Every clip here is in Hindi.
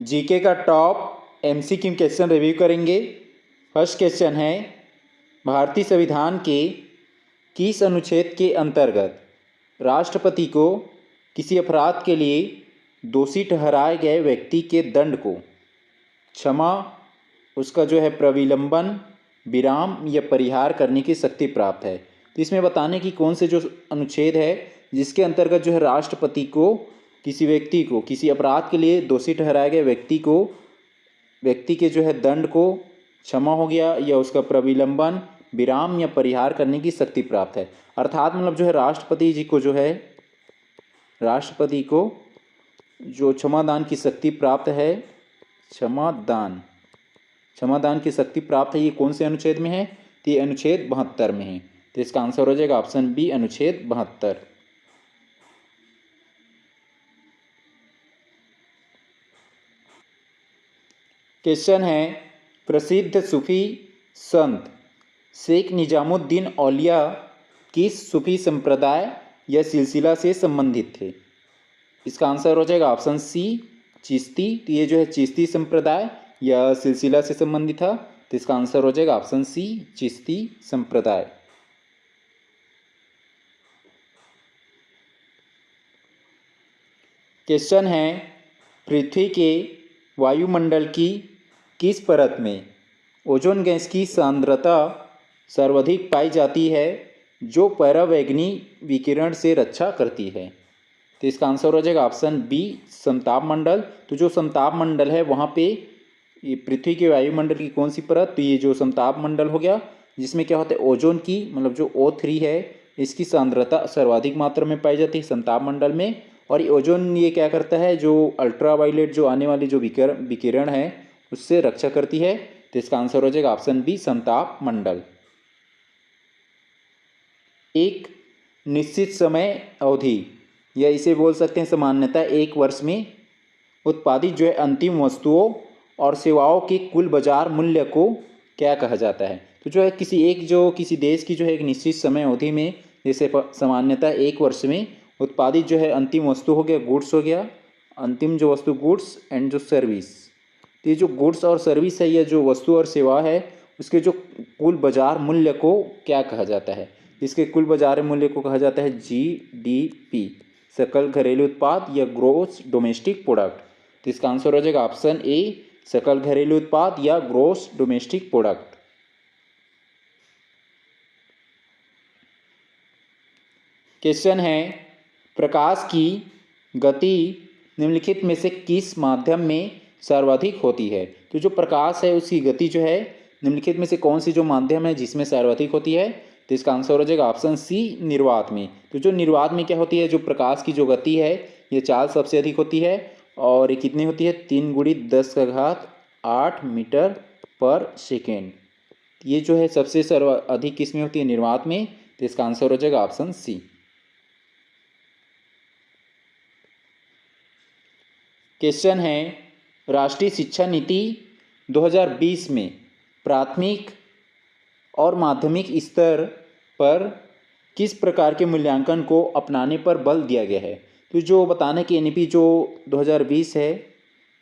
जीके का टॉप एमसीक्यू क्वेश्चन रिव्यू करेंगे। फर्स्ट क्वेश्चन है, भारतीय संविधान के किस अनुच्छेद के अंतर्गत राष्ट्रपति को किसी अपराध के लिए दोषी ठहराए गए व्यक्ति के दंड को क्षमा, उसका जो है प्रविलंबन, विराम या परिहार करने की शक्ति प्राप्त है। तो इसमें बताने की कौन से जो अनुच्छेद है जिसके अंतर्गत जो है राष्ट्रपति को किसी व्यक्ति को किसी अपराध के लिए दोषी ठहराए गए व्यक्ति के जो है दंड को क्षमा हो गया या उसका प्रविलंबन, विराम या परिहार करने की शक्ति प्राप्त है। अर्थात मतलब जो है राष्ट्रपति को जो क्षमादान की शक्ति प्राप्त है, क्षमादान की शक्ति प्राप्त है। ये कौन से अनुच्छेद में है? तो ये अनुच्छेद 72 में है। तो इसका आंसर हो जाएगा ऑप्शन बी, अनुच्छेद 72। क्वेश्चन है, प्रसिद्ध सूफी संत शेख निजामुद्दीन औलिया किस सूफी संप्रदाय या सिलसिला से संबंधित थे? इसका आंसर हो जाएगा ऑप्शन सी, चिश्ती। तो ये जो है चिश्ती संप्रदाय या सिलसिला से संबंधित था। तो इसका आंसर हो जाएगा ऑप्शन सी, चिश्ती संप्रदाय। क्वेश्चन है, पृथ्वी के वायुमंडल की किस परत में ओजोन गैस की सांद्रता सर्वाधिक पाई जाती है जो परावैंगनी विकिरण से रक्षा करती है? तो इसका आंसर हो जाएगा ऑप्शन बी, समताप मंडल। तो जो समताप मंडल है वहाँ पे ये पृथ्वी के वायुमंडल की कौन सी परत? तो ये जो समताप मंडल हो गया, जिसमें क्या होता है ओजोन की मतलब जो O3 है इसकी सांद्रता सर्वाधिक मात्रा में पाई जाती है समताप मंडल में। और ये ओजोन ये क्या करता है, जो अल्ट्रावायलेट जो आने वाली जो विकिरण है उससे रक्षा करती है। तो इसका आंसर हो जाएगा ऑप्शन बी, समताप मंडल। एक निश्चित समय अवधि या इसे बोल सकते हैं सामान्यतः एक वर्ष में उत्पादित जो है अंतिम वस्तुओं और सेवाओं के कुल बाजार मूल्य को क्या कहा जाता है? तो जो है किसी देश की जो है एक निश्चित समय अवधि में, जैसे सामान्यतः एक वर्ष में उत्पादित जो है अंतिम वस्तु हो गया, गुड्स हो गया, अंतिम जो वस्तु गुड्स एंड जो सर्विस। तो ये जो गुड्स और सर्विस है या जो वस्तु और सेवा है उसके जो कुल बाजार मूल्य को क्या कहा जाता है? इसके कुल बाजार मूल्य को कहा जाता है GDP, सकल घरेलू उत्पाद या ग्रोस डोमेस्टिक प्रोडक्ट। तो इसका आंसर हो जाएगा ऑप्शन ए, सकल घरेलू उत्पाद या ग्रोस डोमेस्टिक प्रोडक्ट। क्वेश्चन है, प्रकाश की गति निम्नलिखित में से किस माध्यम में सर्वाधिक होती है? तो जो प्रकाश है उसकी गति जो है निम्नलिखित में से कौन सी जो माध्यम है जिसमें सर्वाधिक होती है? तो इसका आंसर हो जाएगा ऑप्शन सी, निर्वात में। तो जो निर्वात में क्या होती है, जो प्रकाश की जो गति है ये चाल सबसे अधिक होती है और ये कितनी होती है? 3 × 10⁸ मीटर पर सेकेंड। ये जो है सबसे अधिक किसमें होती है? निर्वात में। तो इसका आंसर हो जाएगा ऑप्शन सी। क्वेश्चन है, राष्ट्रीय शिक्षा नीति 2020 में प्राथमिक और माध्यमिक स्तर पर किस प्रकार के मूल्यांकन को अपनाने पर बल दिया गया है? तो जो बताने की NEP जो 2020 है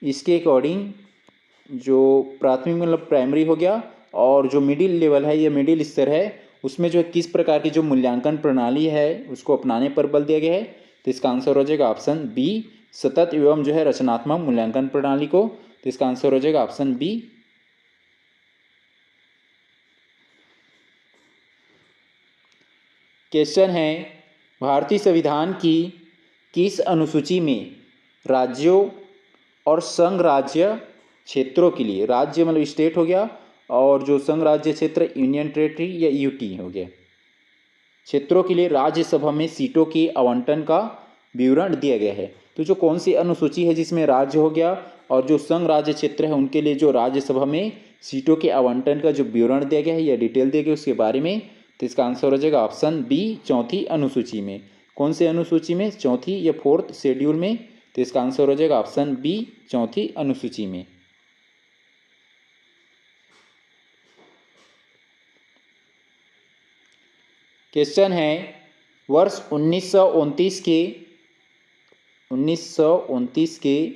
इसके अकॉर्डिंग जो प्राथमिक मतलब प्राइमरी हो गया और जो मिडिल लेवल है या मिडिल स्तर है उसमें जो किस प्रकार की जो मूल्यांकन प्रणाली है उसको अपनाने पर बल दिया गया है? तो इसका आंसर हो जाएगा ऑप्शन बी, सतत एवं जो है रचनात्मक मूल्यांकन प्रणाली को। तो इसका आंसर हो जाएगा ऑप्शन बी। क्वेश्चन है, भारतीय संविधान की किस अनुसूची में राज्यों और संघ राज्य क्षेत्रों के लिए, राज्य मतलब स्टेट हो गया और जो संघ राज्य क्षेत्र यूनियन टेरेटरी या UT हो गया, क्षेत्रों के लिए राज्यसभा में सीटों के आवंटन का विवरण दिया गया है? तो जो कौन सी अनुसूची है जिसमें राज्य हो गया और जो संघ राज्य क्षेत्र है उनके लिए जो राज्यसभा में सीटों के आवंटन का जो विवरण दिया गया है या डिटेल दिया गया उसके बारे में? तो इसका आंसर हो जाएगा ऑप्शन बी, चौथी अनुसूची में। कौन से अनुसूची में? चौथी या 4th शेड्यूल में। तो इसका आंसर हो जाएगा ऑप्शन बी, चौथी अनुसूची में। क्वेश्चन है, वर्ष 1929 के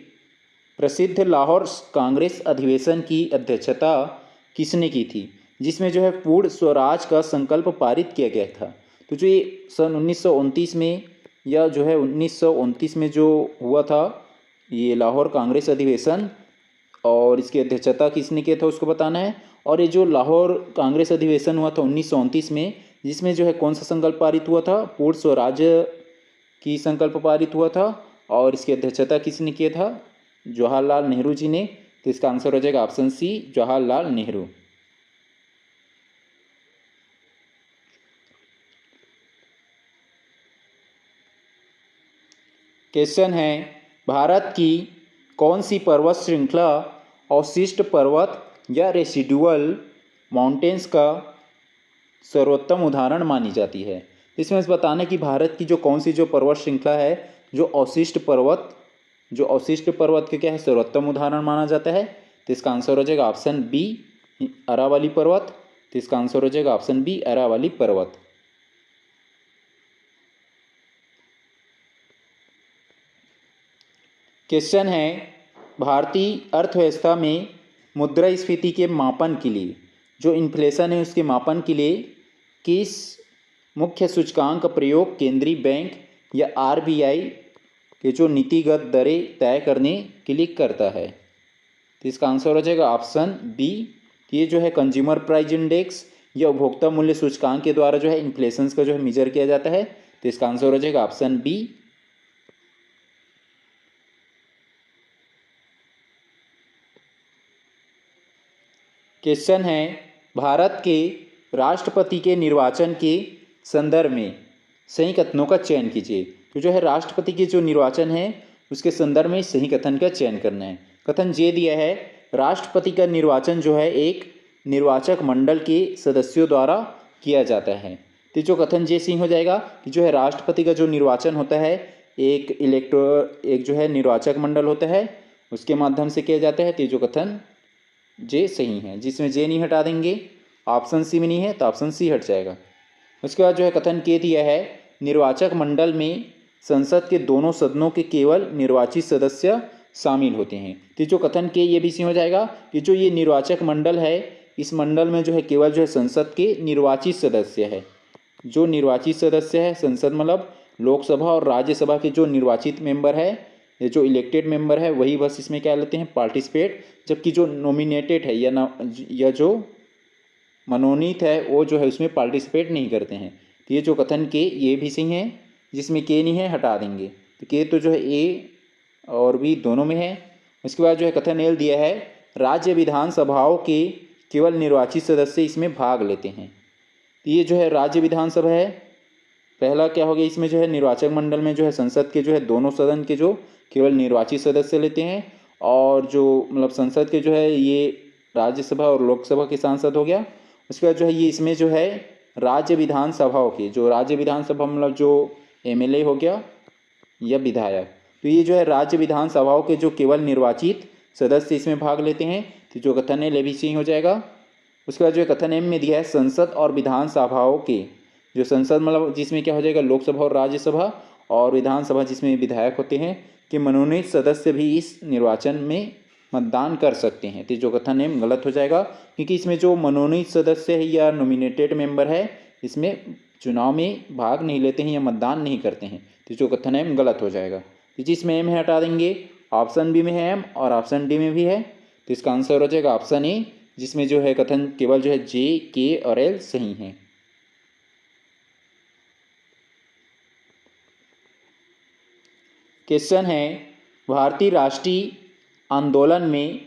प्रसिद्ध लाहौर कांग्रेस अधिवेशन की अध्यक्षता किसने की थी, जिसमें जो है पूर्ण स्वराज का संकल्प पारित किया गया था। तो जो ये सन 1929 में या जो है 1929 में जो हुआ था ये लाहौर कांग्रेस अधिवेशन, और इसकी अध्यक्षता किसने किया था उसको बताना है। और ये जो लाहौर कांग्रेस अधिवेशन हुआ था 1929 में, जिसमें जो है कौन सा संकल्प पारित हुआ था, पूर्ण स्वराज्य की संकल्प पारित हुआ था, और इसकी अध्यक्षता किसने किया था, जवाहरलाल नेहरू जी ने। तो इसका आंसर हो जाएगा option C, Jawaharlal Nehru. Question है, भारत की कौन सी पर्वत श्रृंखला अवशिष्ट पर्वत या रेसिडुअल माउंटेन्स का सर्वोत्तम उदाहरण मानी जाती है। इसमें इस बताना कि भारत की जो कौन सी जो पर्वत श्रृंखला है जो अवशिष्ट पर्वत के क्या है सर्वोत्तम उदाहरण माना जाता है। तो इसका आंसर हो जाएगा ऑप्शन बी, अरावली पर्वत। तो इसका आंसर हो जाएगा ऑप्शन बी, अरावली पर्वत। क्वेश्चन है, भारतीय अर्थव्यवस्था में मुद्रास्फीति के मापन के लिए, जो इन्फ्लेशन है उसके मापन के लिए किस मुख्य सूचकांक का प्रयोग केंद्रीय बैंक या आरबीआई के जो नीतिगत दरें तय करने के लिए करता है। तो इसका आंसर हो जाएगा ऑप्शन बी, ये जो है कंज्यूमर प्राइस इंडेक्स या उपभोक्ता मूल्य सूचकांक के द्वारा जो है इन्फ्लेशन का जो है मेजर किया जाता है। तो इसका आंसर हो जाएगा ऑप्शन बी। क्वेश्चन है, भारत के राष्ट्रपति के निर्वाचन के संदर्भ में सही कथनों का चयन कीजिए। तो जो है राष्ट्रपति के जो निर्वाचन है उसके संदर्भ में सही कथन का चयन करना है। कथन जे दिया है, राष्ट्रपति का निर्वाचन जो है एक निर्वाचक मंडल के सदस्यों द्वारा किया जाता है। तो जो कथन जे सही हो जाएगा कि जो है राष्ट्रपति का जो निर्वाचन होता है एक जो है निर्वाचक मंडल होता है उसके माध्यम से किया जाता है। तो जो कथन जे सही है, जिसमें जे नहीं हटा देंगे, ऑप्शन सी में नहीं है तो ऑप्शन सी हट जाएगा। उसके बाद जो है कथन के दिया है, निर्वाचक मंडल में संसद के दोनों सदनों के केवल निर्वाचित सदस्य शामिल होते हैं। तो जो कथन के ये भी सही हो जाएगा कि जो ये निर्वाचक मंडल है इस मंडल में जो है केवल जो है संसद के निर्वाचित सदस्य है। जो निर्वाचित सदस्य है संसद मतलब लोकसभा और राज्यसभा के जो निर्वाचित मेंबर है ये जो इलेक्टेड मेंबर है वही बस इसमें क्या लेते हैं पार्टिसिपेट, जबकि जो नॉमिनेटेड है या जो मनोनीत है वो जो है उसमें पार्टिसिपेट नहीं करते हैं। तो ये जो कथन के ये भी सही है, जिसमें के नहीं है हटा देंगे। तो के तो जो है ए और बी दोनों में है। उसके बाद जो है कथन एल दिया है, राज्य विधानसभाओं के केवल निर्वाचित सदस्य इसमें भाग लेते हैं। तो ये जो है राज्य विधानसभा है, पहला क्या हो गया इसमें जो है निर्वाचक मंडल में जो है संसद के जो है दोनों सदन के जो केवल निर्वाचित सदस्य लेते हैं, और जो मतलब संसद के जो है ये राज्यसभा और लोकसभा के सांसद हो गया। उसके बाद जो है ये इसमें जो है राज्य विधानसभाओं के जो राज्य विधानसभा मतलब जो एमएलए हो गया या विधायक, तो ये जो है राज्य विधानसभाओं के जो केवल निर्वाचित सदस्य इसमें भाग लेते हैं। तो जो कथन है ले भी सही हो जाएगा। उसके बाद जो कथन एम में दिया है, संसद और विधानसभाओं के जो संसद मतलब जिसमें क्या हो जाएगा लोकसभा और राज्यसभा, और विधानसभा जिसमें विधायक होते हैं कि मनोनीत सदस्य भी इस निर्वाचन में मतदान कर सकते हैं। तो जो कथन है गलत हो जाएगा, क्योंकि इसमें जो मनोनीत सदस्य है या नॉमिनेटेड मेंबर है इसमें चुनाव में भाग नहीं लेते हैं या मतदान नहीं करते हैं। तो जो कथन है गलत हो जाएगा। तो जिसमें एम है हटा देंगे, ऑप्शन बी में है एम और ऑप्शन डी में भी है। तो इसका आंसर हो जाएगा ऑप्शन ए, जिसमें जो है कथन केवल जो है जे के और एल सही हैं। क्वेश्चन है, भारतीय राष्ट्रीय आंदोलन में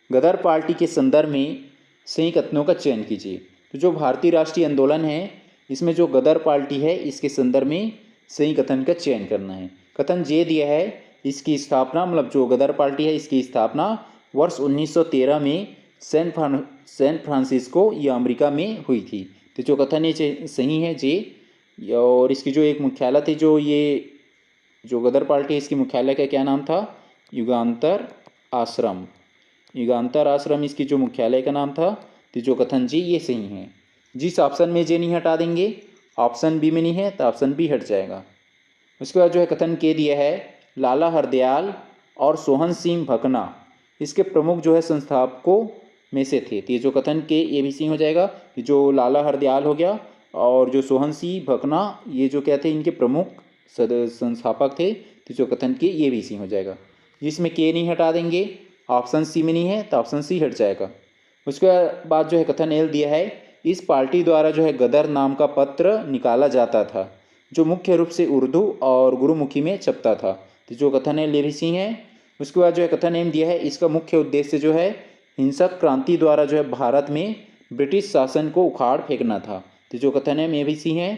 गदर पार्टी के संदर्भ में सही कथनों का चयन कीजिए। तो जो भारतीय राष्ट्रीय आंदोलन है इसमें जो गदर पार्टी है इसके संदर्भ में सही कथन का चयन करना है। कथन जे दिया है, इसकी स्थापना मतलब जो गदर पार्टी है इसकी स्थापना वर्ष 1913 में सैन फ्रांसिस्को या अमेरिका में हुई थी। तो जो कथन है सही है जे, और इसकी जो एक मुख्यालय थी जो गदर पार्टी है इसकी मुख्यालय का क्या नाम था, युगांतर आश्रम। युगांतर आश्रम इसकी जो मुख्यालय का नाम था। तो जो कथन जी ये सही है। जिस ऑप्शन में जे नहीं हटा देंगे, ऑप्शन बी में नहीं है तो ऑप्शन बी हट जाएगा। उसके बाद जो है कथन के दिया है, लाला हरदयाल और सोहन सिंह भकना इसके प्रमुख जो है संस्थापकों में से थे। तो ये जो कथन के ए बी सी हो जाएगा कि जो लाला हरदयाल हो गया और जो सोहन सिंह भकना, ये जो क्या थे, इनके प्रमुख संस्थापक थे। तो जो कथन के ए बी सी हो जाएगा। जिसमें के नहीं हटा देंगे, ऑप्शन सी में नहीं है तो ऑप्शन सी हट जाएगा। उसके बाद जो है कथन एल दिया है, इस पार्टी द्वारा जो है गदर नाम का पत्र निकाला जाता था जो मुख्य रूप से उर्दू और गुरुमुखी में छपता था। तो जो कथन एल भी सी है। उसके बाद जो है कथन एम दिया है, इसका मुख्य उद्देश्य जो है हिंसक क्रांति द्वारा जो है भारत में ब्रिटिश शासन को उखाड़ फेंकना था। तो जो कथन एम ए भी सी है।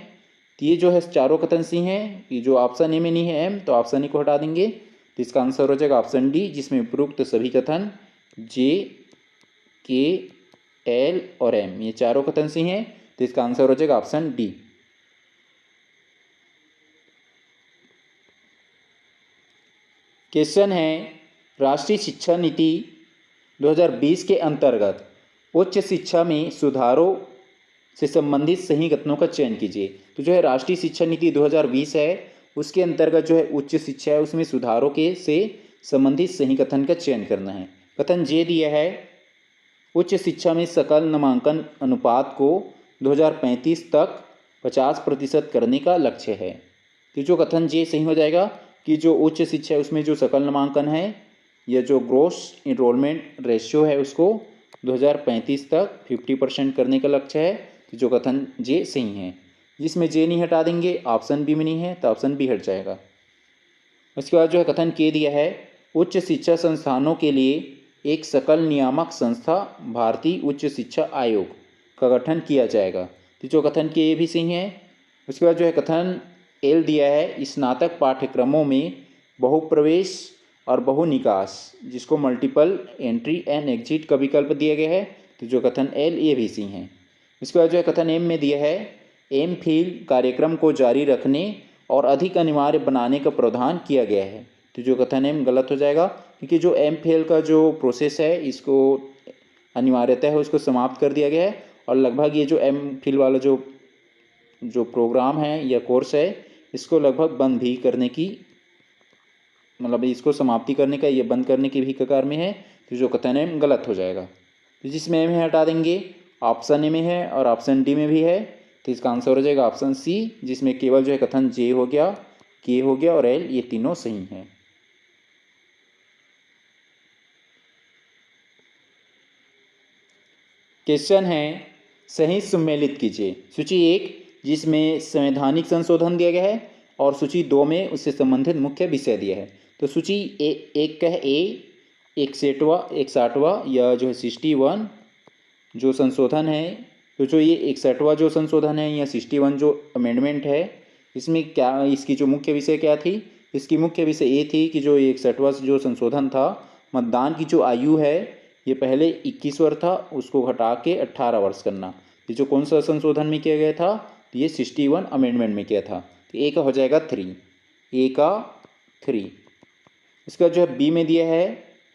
तो ये जो है चारों कथन सी हैं। ये जो ऑप्शन ए में नहीं है एम, तो ऑप्शन ए को हटा देंगे। तो इसका आंसर हो जाएगा ऑप्शन डी, जिसमें उपरोक्त सभी कथन जे, के, एल और एम, ये चारों कथन सी हैं। तो इसका आंसर हो जाएगा ऑप्शन डी। क्वेश्चन है, राष्ट्रीय शिक्षा नीति 2020 के अंतर्गत उच्च शिक्षा में सुधारों से संबंधित सही कथनों का चयन कीजिए। तो जो है राष्ट्रीय शिक्षा नीति 2020 है, उसके अंतर्गत जो है उच्च शिक्षा है उसमें सुधारों के से संबंधित सही कथन का चयन करना है। कथन जे दिया है, उच्च शिक्षा में सकल नामांकन अनुपात को 2035 तक 50% करने का लक्ष्य है। तो जो कथन जे सही हो जाएगा कि जो उच्च शिक्षा है उसमें जो सकल नामांकन है या जो ग्रोस इनरोलमेंट रेशियो है उसको 2035 तक 50% करने का लक्ष्य है। तो जो कथन जे सही है। जिसमें जे नहीं हटा देंगे, ऑप्शन बी में नहीं है तो ऑप्शन बी हट जाएगा। उसके बाद जो है कथन के दिया है, उच्च शिक्षा संस्थानों के लिए एक सकल नियामक संस्था भारतीय उच्च शिक्षा आयोग का गठन किया जाएगा। तो जो कथन के ये भी सही है। उसके बाद जो है कथन एल दिया है, स्नातक पाठ्यक्रमों में बहुप्रवेश और बहुनिकास जिसको मल्टीपल एंट्री एंड एग्जिट का विकल्प दिया गया है। तो जो कथन एल ये भी सही है। उसके बाद जो है कथन एम में दिया है, एम फिल कार्यक्रम को जारी रखने और अधिक अनिवार्य बनाने का प्रावधान किया गया है। तो जो कथन एम गलत हो जाएगा, क्योंकि जो एम फिल का जो प्रोसेस है इसको अनिवार्यता है उसको समाप्त कर दिया गया है और लगभग ये जो एम फिल वाला जो प्रोग्राम है या कोर्स है इसको लगभग बंद भी करने की, मतलब इसको समाप्ति करने का या बंद करने की भी कगार में है। तो जो कथन है गलत हो जाएगा। तो जिसमें एम है हटा देंगे, ऑप्शन ए में है और ऑप्शन डी में भी है। तो इसका आंसर हो जाएगा ऑप्शन सी, जिसमें केवल जो है कथन जे हो गया, के हो गया और एल, ये तीनों सही हैं। क्वेश्चन है, सही सम्मिलित कीजिए। सूची 1 जिसमें संवैधानिक संशोधन दिया गया है और सूची 2 में उससे संबंधित मुख्य विषय दिया है। तो सूची एक का है ए 61वां या जो है 61 जो संशोधन है। तो जो ये 61वां जो संशोधन है या 61 जो अमेंडमेंट है, इसमें क्या, इसकी जो मुख्य विषय क्या थी? इसकी मुख्य विषय ये थी कि जो 61वां जो संशोधन था, मतदान की जो आयु है ये पहले 21 वर्ष था, उसको घटा के 18 वर्ष करना। ये जो कौन सा संशोधन में किया गया था? तो ये 61 अमेंडमेंट में किया था। तो ए का हो जाएगा 3, ए का 3। इसका जो है बी में दिया है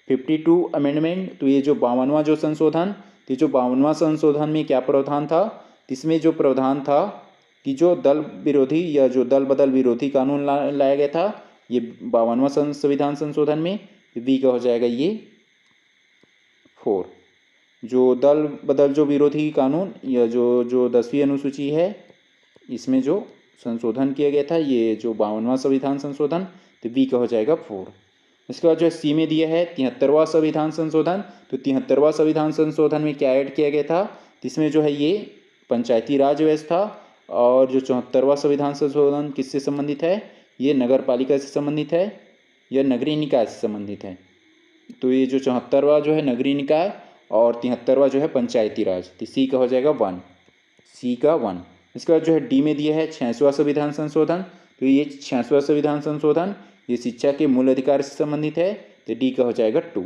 52 अमेंडमेंट। तो ये जो 52वां जो संशोधन, तो जो 52वां संशोधन में क्या प्रावधान था? इसमें जो प्रावधान था कि जो दल विरोधी या जो दल बदल विरोधी कानून लाया गया था, ये 52वां संविधान संशोधन में। बी का हो जाएगा ये 4। जो दल बदल जो विरोधी कानून या जो 10वीं अनुसूची है इसमें जो संशोधन किया गया था, ये जो 52वां संविधान संशोधन, तो बी का हो जाएगा 4। इसके बाद जो है सी में दिया है 73वां संविधान संशोधन। तो 73वां संविधान संशोधन में क्या ऐड किया गया था? इसमें जो है ये पंचायती राज व्यवस्था, और जो 74वां संविधान संशोधन किससे संबंधित है? ये नगर पालिका से संबंधित है या नगरीय निकाय से संबंधित है। तो ये जो 74वां जो है नगरीय निकाय और 73वां जो है पंचायती राज, तो सी का हो जाएगा 1, सी का 1। इसके बाद जो है डी में दिया है 86वां संविधान संशोधन। तो ये 86वां संविधान संशोधन ये शिक्षा के मूल अधिकार से संबंधित है। तो डी का हो जाएगा 2,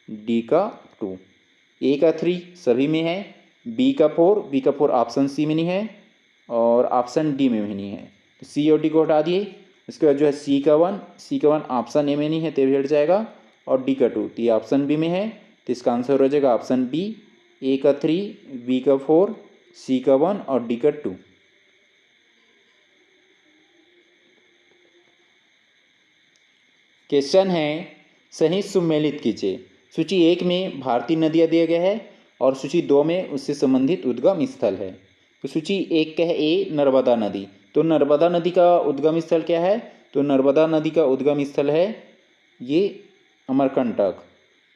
डी का 2। ए का 3 सभी में है, बी का 4, बी का 4 ऑप्शन सी में नहीं है और ऑप्शन डी में भी नहीं है। तो सी और डी को हटा दिए। इसके बाद जो है सी का 1, सी का 1 ऑप्शन ए में नहीं है तो भी हट जाएगा, और डी का 2 तो ये ऑप्शन बी में है। तो इसका आंसर हो जाएगा ऑप्शन बी, ए का 3, बी का 4, सी का 1 और डी का 2। क्वेश्चन है, सही सुमेलित कीजिए। सूची 1 में भारतीय नदियाँ दिया गया है और सूची 2 में उससे संबंधित उद्गम स्थल है। तो सूची 1 का है ए, नर्मदा नदी। तो नर्मदा नदी का उद्गम स्थल क्या है? तो नर्मदा नदी का उद्गम स्थल है ये अमरकंटक।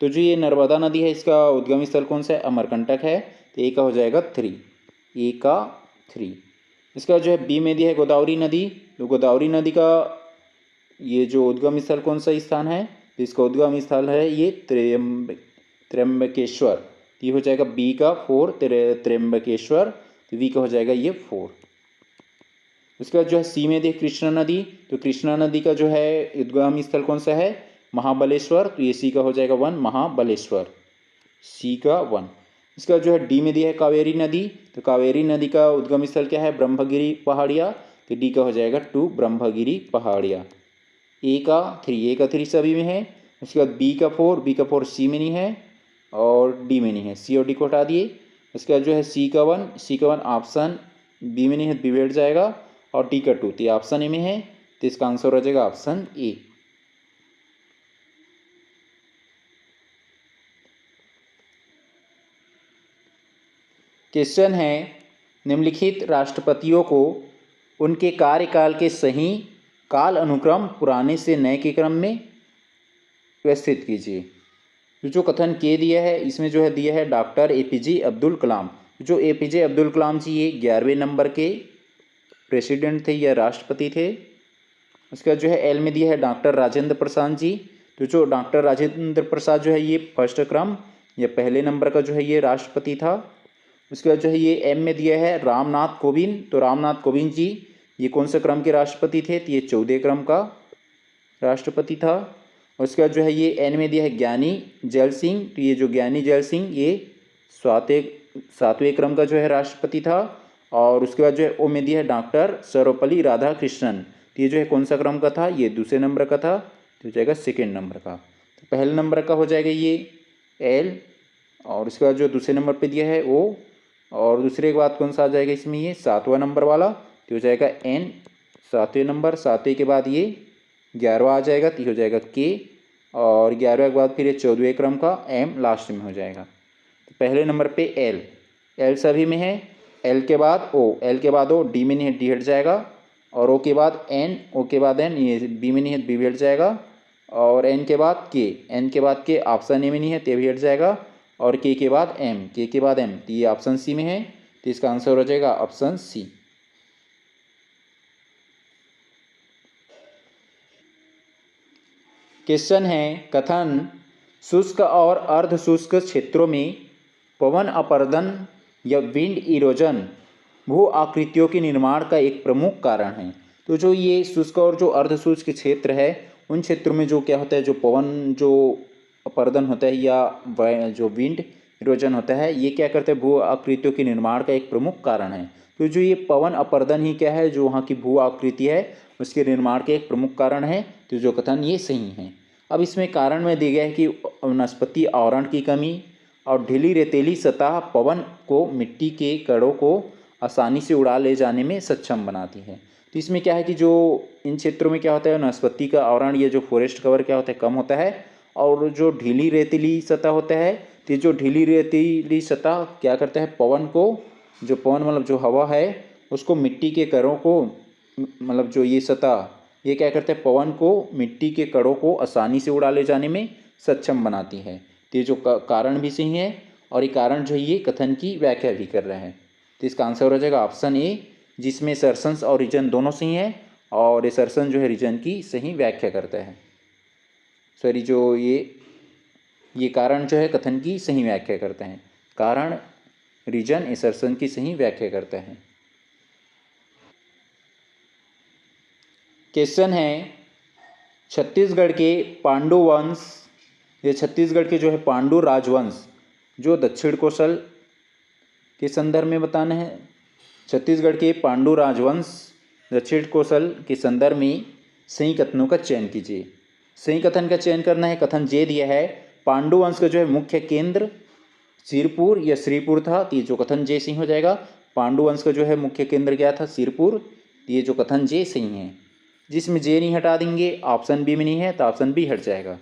तो जो ये नर्मदा नदी है इसका उद्गम स्थल कौन सा है? अमरकंटक है। तो ए का हो जाएगा 3, ए का 3। इसका जो है बी में दिया है गोदावरी नदी। तो गोदावरी नदी का ये जो उद्गम स्थल कौन सा स्थान है? तो इसका उद्गम स्थल है ये त्र्यंबकेश्वर। ये हो जाएगा बी का 4, त्र्यंबकेश्वर। तो वी का हो जाएगा ये 4। उसके बाद जो है सी में देख कृष्णा नदी। तो कृष्णा नदी का जो है उद्गम स्थल कौन सा है? महाबलेश्वर। तो ये सी का हो जाएगा 1, महाबलेश्वर, सी का 1। इसका जो है डी में दिया है कावेरी नदी। तो कावेरी नदी का उद्गम स्थल क्या है? ब्रह्मगिरी पहाड़िया। तो डी का हो जाएगा 2, ब्रह्मगिरी पहाड़िया। ए का 3, ए का 3 सभी में है। उसके बाद बी का 4, बी का 4 सी में नहीं है और डी में नहीं है, सी और डी को हटा दिए। उसके बाद जो है सी का 1, सी का 1 ऑप्शन बी में नहीं है, बी बैठ जाएगा। और डी का 2 तो ऑप्शन ए में है। तो इसका आंसर हो जाएगा ऑप्शन ए। क्वेश्चन है, निम्नलिखित राष्ट्रपतियों को उनके कार्यकाल के सही काल अनुक्रम पुराने से नए के क्रम में व्यवस्थित कीजिए। तो जो कथन के दिया है इसमें जो है दिया है डॉक्टर एपीजे अब्दुल कलाम। जो एपीजे अब्दुल कलाम जी ये 11वें नंबर के प्रेसिडेंट थे या राष्ट्रपति थे। उसके बाद जो है एल में दिया है डॉक्टर राजेंद्र प्रसाद जी। तो जो डॉक्टर राजेंद्र प्रसाद जो है ये फर्स्ट क्रम या पहले नंबर का जो है ये राष्ट्रपति था। उसके बाद जो है ये एम में दिया है रामनाथ कोविंद। तो रामनाथ कोविंद जी ये कौन से क्रम के राष्ट्रपति थे? तो ये 14 क्रम का राष्ट्रपति था। उसके बाद जो है ये एन में दिया है ज्ञानी जैल सिंह। तो ये जो ज्ञानी जैल सिंह ये 7वें क्रम का जो है राष्ट्रपति था। और उसके बाद जो है ओ में दिया है डॉक्टर सर्वपल्ली राधाकृष्णन। तो ये जो है कौन सा क्रम का था? ये दूसरे नंबर का था। तो हो जाएगा सेकेंड नंबर का। तो पहले नंबर का हो जाएगा ये एल और उसके बाद जो दूसरे नंबर पे दिया है ओ और दूसरे के बाद कौन सा आ जाएगा इसमें? ये 7वां नंबर वाला। तो हो जाएगा एन 7वें नंबर। 7वें के बाद ये 11वां आ जाएगा तो हो जाएगा के और 11वें के बाद फिर ये 14वें क्रम का एम लास्ट में हो जाएगा। तो पहले नंबर पे एल, एल सभी में है। एल के बाद ओ, एल के बाद ओ, डी में नहीं है डी हट जाएगा। और ओ के बाद एन, ओ के बाद एन, ये बी में नहीं है बी भी हट जाएगा। और एन के बाद के, एन के बाद के ऑप्शन ए में नहीं है ते भी हट जाएगा। और के बाद एम, के बाद एम तो ये ऑप्शन सी में है। तो इसका आंसर हो जाएगा ऑप्शन सी। क्वेश्चन है, कथन शुष्क और अर्ध शुष्क क्षेत्रों में पवन अपरदन या विंड इरोजन भू आकृतियों के निर्माण का एक प्रमुख कारण है। तो जो ये शुष्क और जो अर्ध शुष्क क्षेत्र है उन क्षेत्रों में जो क्या होता है, जो पवन जो अपरदन होता है या जो विंड इरोजन होता है ये क्या करते हैं? भू आकृतियों के निर्माण का एक प्रमुख कारण है। तो जो ये पवन अपरदन ही क्या है, जो वहाँ की भू आकृति है उसके निर्माण के एक प्रमुख कारण है। तो जो कथन ये सही है। अब इसमें कारण में दिया गया है कि वनस्पति आवरण की कमी और ढीली रेतीली सतह पवन को मिट्टी के कणों को आसानी से उड़ा ले जाने में सक्षम बनाती है। तो इसमें क्या है कि जो इन क्षेत्रों में क्या होता है, वनस्पति का आवरण ये जो फॉरेस्ट कवर क्या होता है कम होता है। और जो ढीली रेतीली सतह होता है तो जो ढीली रेतीली सतह क्या करता है, पवन को, जो पवन मतलब जो हवा है उसको मिट्टी के कणों को, मतलब जो ये सतह ये क्या करता है पवन को मिट्टी के कणों को आसानी से उड़ा ले जाने में सक्षम बनाती है। तो ये जो कारण भी सही है और ये कारण जो है ये कथन की व्याख्या भी कर रहे हैं। तो इसका आंसर हो जाएगा ऑप्शन ए, जिसमें सर्सन्स और रीजन दोनों सही है और ये सर्सन जो है रीजन की सही व्याख्या करता है। सॉरी, जो ये कारण जो है कथन की सही व्याख्या करते हैं। कारण रीजन ये सर्सन की सही व्याख्या करता है। क्वेश्चन है, छत्तीसगढ़ के पांडु वंश, ये छत्तीसगढ़ के जो है पांडु राजवंश जो दक्षिण कोसल के संदर्भ में बताना है। छत्तीसगढ़ के पांडु राजवंश दक्षिण कोसल के संदर्भ में सही कथनों का चयन कीजिए। सही कथन का चयन करना है। कथन जे दिया है पांडु वंश का जो है मुख्य केंद्र सिरपुर या श्रीपुर था। तो ये जो कथन जे सही हो जाएगा। पांडु वंश का जो है मुख्य केंद्र क्या था? सिरपुर। ये जो कथन जे सही है। जिसमें जे नहीं हटा देंगे, ऑप्शन बी में नहीं है तो ऑप्शन बी हट जाएगा।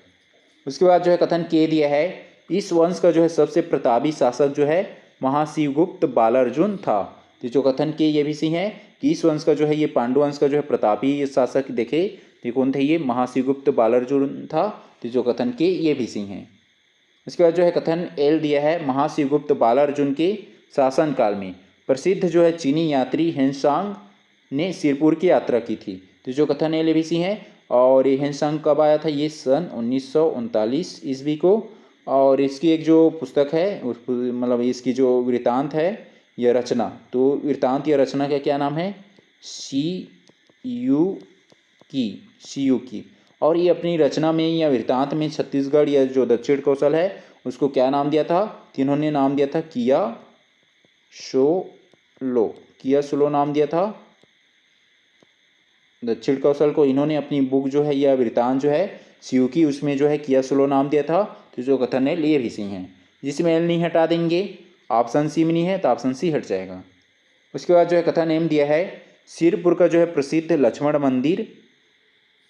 उसके बाद जो है कथन के दिया है, इस वंश का जो है सबसे प्रतापी शासक जो है महाशिवगुप्त बालार्जुन था। तो जो कथन के ये भी सही है कि इस वंश का जो है ये पांडु वंश का जो है प्रतापी शासक देखे तो कौन थे, ये महाशिवगुप्त बालार्जुन था। तो जो कथन के ये भी सही है। उसके बाद जो है कथन एल दिया है, महाशिवगुप्त बालार्जुन के शासनकाल में प्रसिद्ध जो है चीनी यात्री हेनसांग ने सिरपुर की यात्रा की थी। तो जो कथन एल भी सही है। और ये हेनसांग कब आया था, ये सन 1939 ईस्वी को। और इसकी एक जो पुस्तक है उस मतलब इसकी जो वृत्तांत है या रचना, तो वृत्तांत या रचना का क्या नाम है, सी यू की। और ये अपनी रचना में या वृत्तांत में छत्तीसगढ़ या जो दक्षिण कौशल है उसको क्या नाम दिया था, तो इन्होंने नाम दिया था किया सोलो नाम दिया था। दक्षिण कौशल को इन्होंने अपनी बुक जो है या वृत्तांत जो है सियुकी, उसमें जो है किया सोलो नाम दिया था। तो जो कथन है ये भी सही है। जिसमें एल नहीं हटा देंगे, ऑप्शन सी में नहीं है तो ऑप्शन सी हट जाएगा। उसके बाद जो है कथन एम दिया है, सिरपुर का जो है प्रसिद्ध लक्ष्मण मंदिर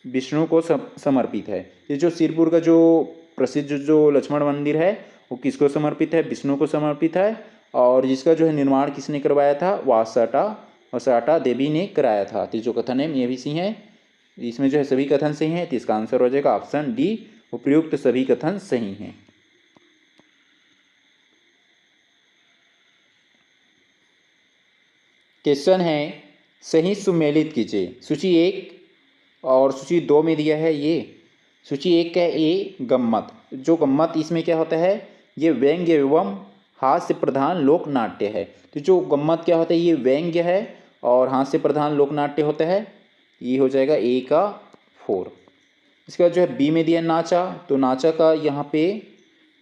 विष्णु को समर्पित है। ये जो सिरपुर का जो प्रसिद्ध जो लक्ष्मण मंदिर है वो किसको समर्पित है, विष्णु को समर्पित है। और जिसका जो है निर्माण किसने करवाया था, वासाटा देवी ने कराया था। तो जो कथन है ये भी सही है। इसमें जो है सभी कथन सही हैं, तो इसका आंसर हो जाएगा ऑप्शन डी, उपयुक्त सभी कथन सही हैं। क्वेश्चन है, सही सुमेलित कीजिए। सूची 1 और सूची 2 में दिया है ये। सूची 1 का ए गम्मत। जो गम्मत इसमें क्या होता है, ये व्यंग्य एवं हास्य प्रधान लोक नाट्य है। तो जो गम्मत क्या होता है, ये व्यंग्य है और हास्य प्रधान लोक नाट्य होता है। ये हो जाएगा ए का 4। इसके बाद जो है बी में दिया नाचा। तो नाचा का यहाँ पे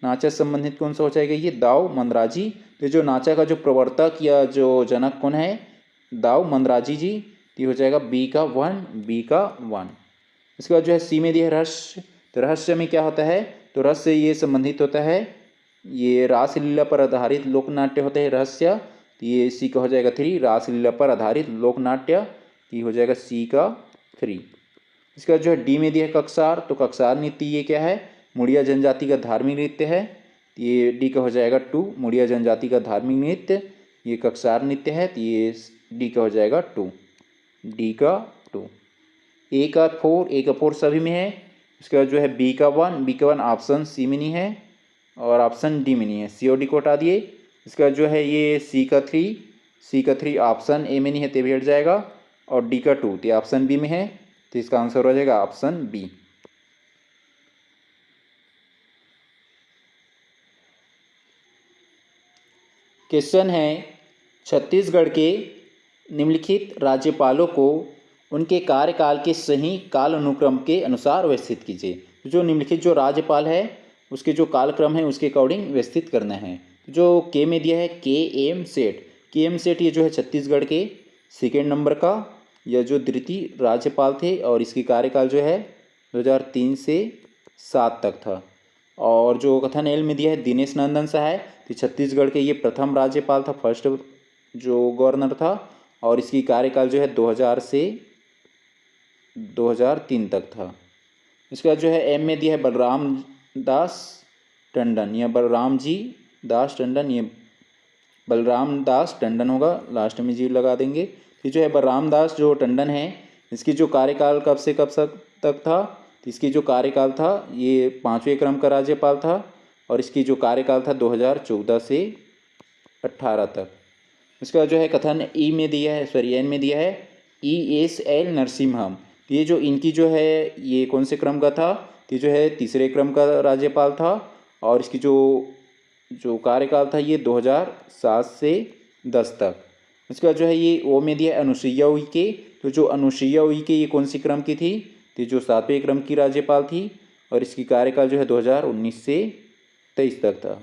नाचा संबंधित कौन सा हो जाएगा, ये दाऊ मंदराजी। तो जो नाचा का जो प्रवर्तक या जो जनक कौन है, दाऊ मंदराजी जी। तो हो जाएगा बी का 1। इसके बाद जो है सी में दिया है रहस्य। तो रहस्य में क्या होता है, तो रहस्य से ये संबंधित होता है, ये रासलीला पर आधारित लोकनाट्य होते हैं रहस्य। तो ये सी का हो जाएगा 3, रासलीला पर आधारित लोकनाट्य। ये हो जाएगा सी का 3। इसके बाद जो है डी में दिया है कक्षार। तो कक्षार नृत्य ये क्या है, मुड़िया जनजाति का धार्मिक नृत्य है। ये डी का हो जाएगा 2, मुड़िया जनजाति का धार्मिक नृत्य ये कक्षार नृत्य है। तो ये डी का हो जाएगा 2, डी का 2। ए का 4 सभी में है। उसके बाद जो है बी का 1 ऑप्शन सी में नहीं है और ऑप्शन डी में नहीं है, सी और डी को हटा दिए। इसके बाद जो है ये सी का 3 ऑप्शन ए में नहीं है तो भी हट जाएगा। और डी का 2 तो ऑप्शन बी में है, तो इसका आंसर हो जाएगा ऑप्शन बी। क्वेश्चन है, छत्तीसगढ़ के निम्नलिखित राज्यपालों को उनके कार्यकाल के सही काल अनुक्रम के अनुसार व्यवस्थित कीजिए। जो निम्नलिखित जो राज्यपाल है उसके जो कालक्रम है उसके अकॉर्डिंग व्यवस्थित करना है। जो के में दिया है के एम सेठ ये जो है छत्तीसगढ़ के 2nd नंबर का या जो द्वितीय राज्यपाल थे और इसकी कार्यकाल जो है 2003 से 7 तक था। और जो कथन एल में दिया है दिनेश नंदन सहाय, तो छत्तीसगढ़ के ये प्रथम राज्यपाल था, फर्स्ट जो गवर्नर था। और इसकी कार्यकाल जो है 2000 से 2003 तक था। इसके बाद जो है एम में दिया है बलराम दास टंडन या बलराम जी दास टंडन, ये बलराम दास टंडन होगा, लास्ट में जी लगा देंगे। फिर जो है बलराम दास जो टंडन है इसकी जो कार्यकाल कब से कब तक था, तो इसकी जो कार्यकाल था ये 5वें क्रम का राज्यपाल था और इसकी जो कार्यकाल था 2014 से 18 तक। उसके बाद जो है कथन ई में दिया है, सॉरी एन में दिया है ESL नरसिम्हम। ये जो इनकी जो है ये कौन से क्रम का था, तो जो है 3रे क्रम का राज्यपाल था और इसकी जो कार्यकाल था ये 2007 से 10 तक। उसके बाद जो है ये ओ में दिया अनुसुईया उइके। तो जो अनुसुईया उइके ये कौन सी क्रम की थी, तो जो 7वें क्रम की राज्यपाल थी और इसकी कार्यकाल जो है 2019 से 23 तक था।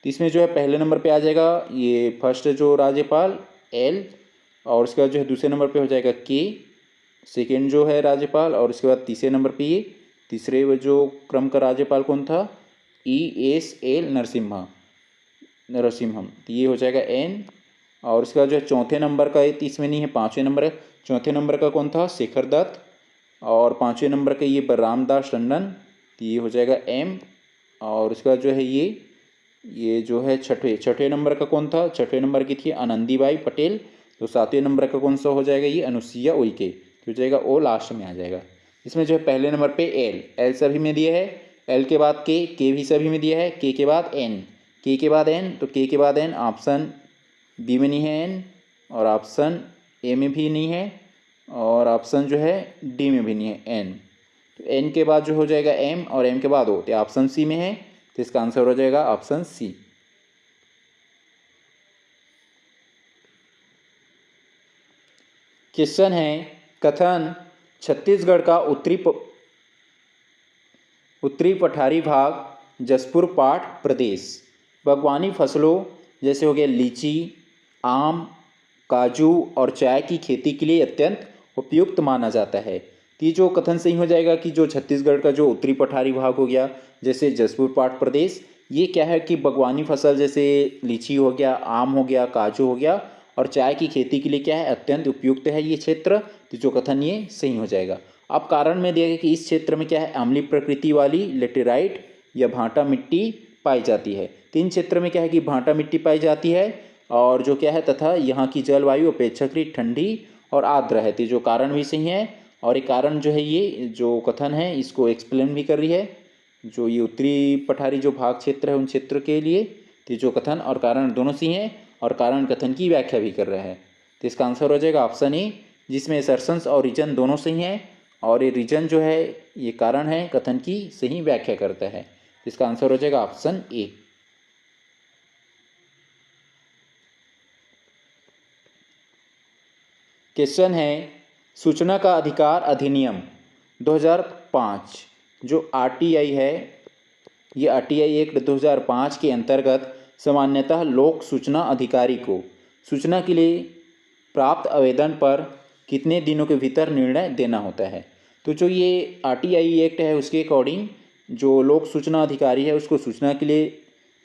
तो इसमें जो है पहले नंबर पे आ जाएगा ये फर्स्ट जो राज्यपाल एल, और उसके बाद जो है दूसरे नंबर पे हो जाएगा के, 2nd जो है राज्यपाल, और उसके बाद 3रे नंबर पे ये 3रे जो क्रम का राज्यपाल कौन था, ESL नरसिम्हम। तो ये हो जाएगा एन। और उसके बाद जो है 4थे नंबर का ये 30 में नहीं है, 5वें नंबर है। 4थे नंबर का कौन था, शेखर दत्त। और 5वें नंबर का ये बलराम दास टंडन। तो ये हो जाएगा एम। और उसका जो है ये जो है छठे नंबर का कौन था, छठे नंबर की थी आनंदीबाई पटेल। तो सातवें नंबर का कौन सा हो जाएगा, ये अनुसुईया उइके। तो हो जाएगा ओ लास्ट में आ जाएगा। इसमें जो है पहले नंबर पे एल सभी में दिया है, एल के बाद के भी सभी में दिया है, के बाद एन, के बाद एन। तो के बाद एन ऑप्शन बी में नहीं है एन, और ऑप्शन ए में भी नहीं है, और ऑप्शन जो है डी में भी नहीं है एन। तो एन के बाद जो हो जाएगा एम, और एम के बाद ओ, तो ऑप्शन सी में है। तो इसका आंसर हो जाएगा ऑप्शन सी। क्वेश्चन है कथन छत्तीसगढ़ का उत्तरी पठारी भाग जसपुर पाठ प्रदेश बागवानी फसलों जैसे हो गया लीची, आम, काजू और चाय की खेती के लिए अत्यंत उपयुक्त माना जाता है। तो ये जो कथन सही हो जाएगा कि जो छत्तीसगढ़ का जो उत्तरी पठारी भाग हो गया जैसे जसपुर पाठ प्रदेश, ये क्या है कि बागवानी फसल जैसे लीची हो गया, आम हो गया, काजू हो गया और चाय की खेती के लिए क्या है अत्यंत उपयुक्त है ये क्षेत्र। तो जो कथन ये सही हो जाएगा। अब कारण में दिया गया कि इस क्षेत्र में क्या है अम्लीय प्रकृति वाली लेटेराइट या भांटा मिट्टी पाई जाती है। तीन क्षेत्र में क्या है कि भांटा मिट्टी पाई जाती है, और जो क्या है तथा यहाँ की जलवायु अपेक्षाकृत ठंडी और आर्द्र है। तो जो कारण भी सही है, और एक कारण जो है ये जो कथन है इसको एक्सप्लेन भी कर रही है, जो ये उत्तरी पठारी जो भाग क्षेत्र है उन क्षेत्र के लिए। तो जो कथन और कारण दोनों सही हैं, और कारण कथन की व्याख्या भी कर रहे हैं। तो इसका आंसर हो जाएगा ऑप्शन ए, जिसमें असर्शंस और रीजन दोनों सही हैं, और ये रीजन जो है ये कारण है कथन की सही व्याख्या करता है। तो इसका आंसर हो जाएगा ऑप्शन ए। क्वेश्चन है सूचना का अधिकार अधिनियम 2005 जो आरटीआई है, ये आरटीआई एक्ट 2005 के अंतर्गत सामान्यतः लोक सूचना अधिकारी को सूचना के लिए प्राप्त आवेदन पर कितने दिनों के भीतर निर्णय देना होता है। तो जो ये आरटीआई एक्ट है उसके अकॉर्डिंग जो लोक सूचना अधिकारी है उसको सूचना के लिए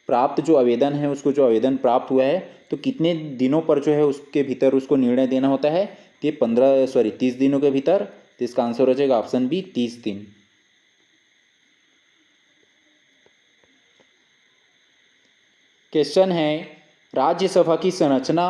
प्राप्त जो आवेदन है, उसको जो आवेदन प्राप्त हुआ है तो कितने दिनों पर जो है उसके भीतर उसको निर्णय देना होता है। तो ये 30 दिनों के भीतर। तो इसका आंसर हो जाएगा ऑप्शन बी 30 दिन। क्वेश्चन है राज्यसभा की संरचना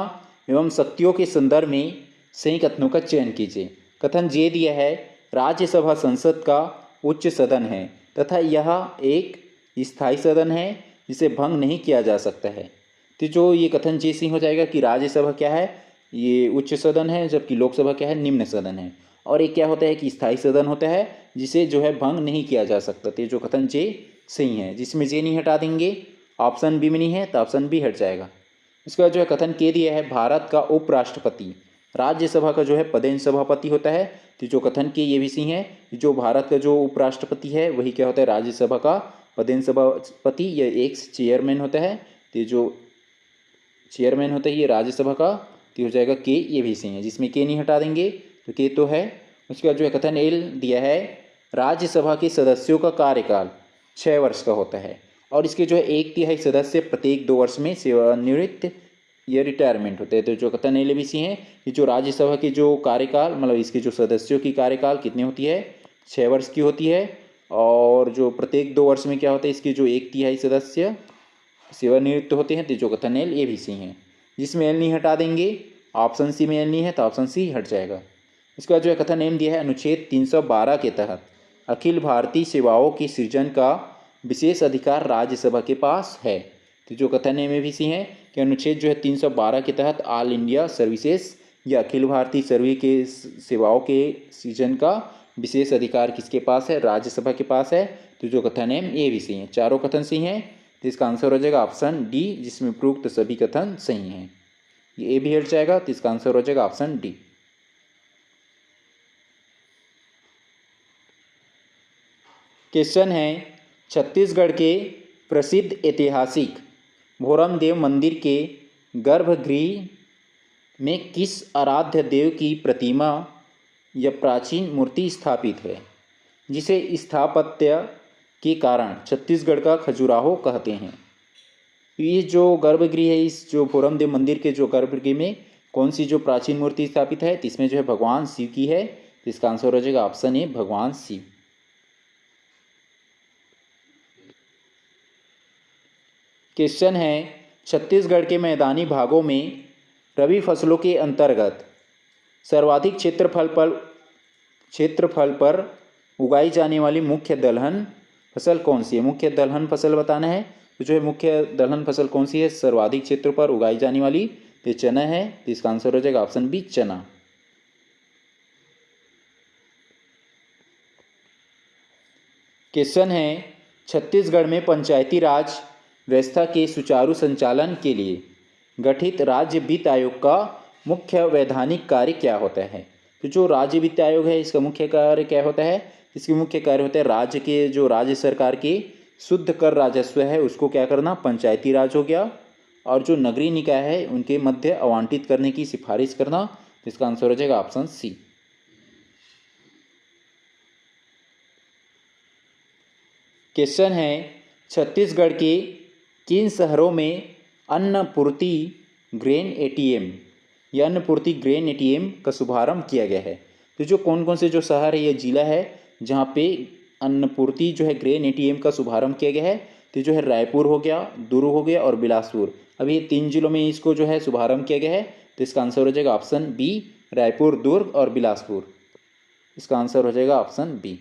एवं शक्तियों के संदर्भ में सही कथनों का चयन कीजिए। कथन जे दिया है राज्यसभा संसद का उच्च सदन है तथा यह एक स्थायी सदन है जिसे भंग नहीं किया जा सकता है। तो जो ये कथन जे सही हो जाएगा कि राज्यसभा क्या है ये उच्च सदन है, जबकि लोकसभा क्या है निम्न सदन है। और एक क्या होता है कि स्थायी सदन होता है जिसे जो है भंग नहीं किया जा सकता। तो जो कथन जे सही है, जिसमें जे नहीं हटा देंगे, ऑप्शन बी में नहीं है तो ऑप्शन बी हट जाएगा। इसके बाद जो है कथन के दिया है भारत का उपराष्ट्रपति राज्यसभा का जो है पदेन सभापति होता है। तो जो कथन के ये भी सही है, जो भारत का जो उपराष्ट्रपति है वही क्या होता है राज्यसभा का पदेन सभापति या एक चेयरमैन होता है। तो जो चेयरमैन होता है ये राज्यसभा का। तो हो जाएगा के, ये भी सही है, जिसमें के नहीं हटा देंगे तो के तो है। उसके बाद जो है कथन एल दिया है राज्यसभा के सदस्यों का कार्यकाल 6 वर्ष का होता है, और इसके जो है 1/3 सदस्य प्रत्येक 2 वर्ष में सेवानिवृत्त या रिटायरमेंट होते हैं। तो जो कथन एल भी सही है कि जो राज्यसभा की जो कार्यकाल मतलब इसके जो सदस्यों की कार्यकाल कितनी होती है 6 वर्ष की होती है, और जो प्रत्येक 2 वर्ष में क्या होता है इसके जो 1/3 सदस्य सेवानिवृत्त होते हैं। तो जो कथन एल ये भी सही है, जिसमें एल नहीं हटा देंगे, ऑप्शन सी में एल नहीं है तो ऑप्शन सी हट जाएगा। इसके बाद जो है कथन एम दिया है अनुच्छेद 312 के तहत अखिल भारतीय सेवाओं की सृजन का विशेष अधिकार राज्यसभा के पास है। तो जो कथन एम में भी सही है कि अनुच्छेद जो है 312 के तहत ऑल इंडिया सर्विसेज या अखिल भारतीय सर्वी के सेवाओं के सृजन का विशेष अधिकार किसके पास है, राज्यसभा के पास है। तो जो कथन एम ये भी सही है, चारों कथन सही हैं। तो इसका आंसर हो जाएगा ऑप्शन डी, जिसमें उपरोक्त सभी कथन सही हैं। ये ए भी हट जाएगा, तो इसका आंसर हो जाएगा ऑप्शन डी। क्वेश्चन है छत्तीसगढ़ के प्रसिद्ध ऐतिहासिक भोरमदेव मंदिर के गर्भगृह में किस आराध्य देव की प्रतिमा या प्राचीन मूर्ति स्थापित है, जिसे स्थापत्य के कारण छत्तीसगढ़ का खजुराहो कहते हैं। ये जो गर्भगृह है इस जो भोरमदेव मंदिर के जो गर्भगृह में कौन सी जो प्राचीन मूर्ति स्थापित है, तो इसमें जो है भगवान शिव की है। तो इसका आंसर हो जाएगा ऑप्शन ए भगवान शिव। क्वेश्चन है छत्तीसगढ़ के मैदानी भागों में रबी फसलों के अंतर्गत सर्वाधिक क्षेत्रफल पर उगाई जाने वाली मुख्य दलहन फसल कौन सी है। मुख्य दलहन फसल बताना है, तो जो है मुख्य दलहन फसल कौन सी है सर्वाधिक क्षेत्र पर उगाई जाने वाली, तो चना है। तो इसका आंसर हो जाएगा ऑप्शन बी चना। क्वेश्चन है छत्तीसगढ़ में पंचायती राज व्यवस्था के सुचारू संचालन के लिए गठित राज्य वित्त आयोग का मुख्य वैधानिक कार्य क्या होता है। तो जो राज्य वित्त आयोग है इसका मुख्य कार्य क्या होता है, इसके मुख्य कार्य होता है राज्य के जो राज्य सरकार के शुद्ध कर राजस्व है उसको क्या करना, पंचायती राज हो गया, और जो नगरीय निकाय है उनके मध्य आवंटित करने की सिफारिश करना। तो इसका आंसर हो जाएगा ऑप्शन सी। क्वेश्चन है छत्तीसगढ़ के किन शहरों में अन्नपूर्ति ग्रेन एटीएम या अन्नपूर्ति ग्रेन एटीएम का शुभारंभ किया गया है। तो जो कौन कौन से जो शहर है या जिला है जहाँ पे अन्नपूर्ति जो है ग्रेन एटीएम का शुभारंभ किया गया है, तो जो है रायपुर हो गया, दुर्ग हो गया और बिलासपुर। अभी ये 3 जिलों में इसको जो है शुभारंभ किया गया है। तो इसका आंसर हो जाएगा ऑप्शन बी रायपुर, दुर्ग और बिलासपुर। इसका आंसर हो जाएगा ऑप्शन बी।